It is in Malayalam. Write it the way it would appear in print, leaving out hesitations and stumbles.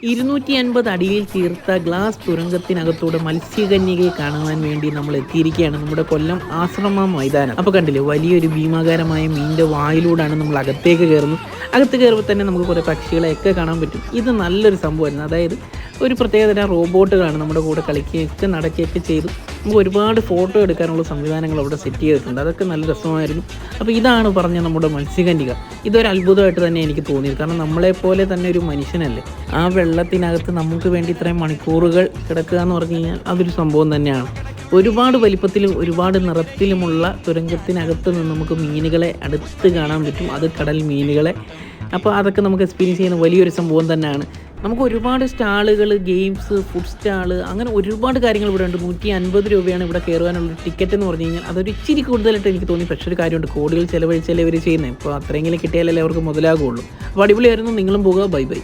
250 അടിയിൽ തീർത്ത ഗ്ലാസ് തുരങ്കത്തിനകത്തൂടെ മത്സ്യകന്യകയെ കാണുവാൻ വേണ്ടി നമ്മൾ എത്തിയിരിക്കുകയാണ് നമ്മുടെ കൊല്ലം ആശ്രമ മൈതാനം. അപ്പോൾ കണ്ടില്ലേ, വലിയൊരു ഭീമാകാരമായ മീനിൻ്റെ വായിലൂടെയാണ് നമ്മൾ അകത്തേക്ക് കയറുന്നത്. അകത്ത് കയറുമ്പോൾ തന്നെ നമുക്ക് കുറേ പക്ഷികളെയൊക്കെ കാണാൻ പറ്റും. ഇത് നല്ലൊരു സംഭവമായിരുന്നു. അതായത് ഒരു പ്രത്യേകതരം റോബോട്ടുകളാണ് നമ്മുടെ കൂടെ കളിക്കുകയൊക്കെ നടക്കുകയൊക്കെ ചെയ്തു. നമുക്ക് ഒരുപാട് ഫോട്ടോ എടുക്കാനുള്ള സംവിധാനങ്ങൾ അവിടെ സെറ്റ് ചെയ്തിട്ടുണ്ട്. അതൊക്കെ നല്ല രസമായിരുന്നു. അപ്പോൾ ഇതാണ് പറഞ്ഞ നമ്മുടെ മത്സ്യകന്യക. ഇതൊരു അത്ഭുതമായിട്ട് തന്നെ എനിക്ക് തോന്നിയത്. കാരണം നമ്മളെപ്പോലെ തന്നെ ഒരു മനുഷ്യനല്ലേ, ആ വെള്ളത്തിനകത്ത് നമുക്ക് വേണ്ടി ഇത്രയും മണിക്കൂറുകൾ കിടക്കുക എന്ന് പറഞ്ഞു കഴിഞ്ഞാൽ അതൊരു സംഭവം തന്നെയാണ്. ഒരുപാട് വലിപ്പത്തിലും ഒരുപാട് നിറത്തിലുമുള്ള തുരങ്കത്തിനകത്ത് നിന്ന് നമുക്ക് മീനുകളെ അടുത്ത് കാണാൻ പറ്റും. അത് കടൽ മീനുകളെ. അപ്പോൾ അതൊക്കെ നമുക്ക് എക്സ്പീരിയൻസ് ചെയ്യുന്ന വലിയൊരു സംഭവം തന്നെയാണ്. നമുക്ക് ഒരുപാട് സ്റ്റാളുകൾ, ഗെയിംസ്, ഫുഡ് സ്റ്റാള്, അങ്ങനെ ഒരുപാട് കാര്യങ്ങൾ ഇവിടെ ഉണ്ട്. 150 രൂപയാണ് ഇവിടെ കയറുവാനുള്ള ടിക്കറ്റ് എന്ന് പറഞ്ഞു കഴിഞ്ഞാൽ. അതൊരു ഇച്ചിരി കൂടുതലായിട്ട് എനിക്ക് തോന്നി. പക്ഷേ ഒരു കാര്യമുണ്ട്, കോടികൾ ചിലവഴിച്ചല്ലേ ഇവർ ചെയ്യുന്നത്. ഇപ്പോൾ അത്രയെങ്കിലും കിട്ടിയാലല്ലേ അവർക്ക് മുതലാകുള്ളൂ. അപ്പോൾ അടിപൊളിയായിരുന്നു. നിങ്ങളും പോകുക. Bye bye.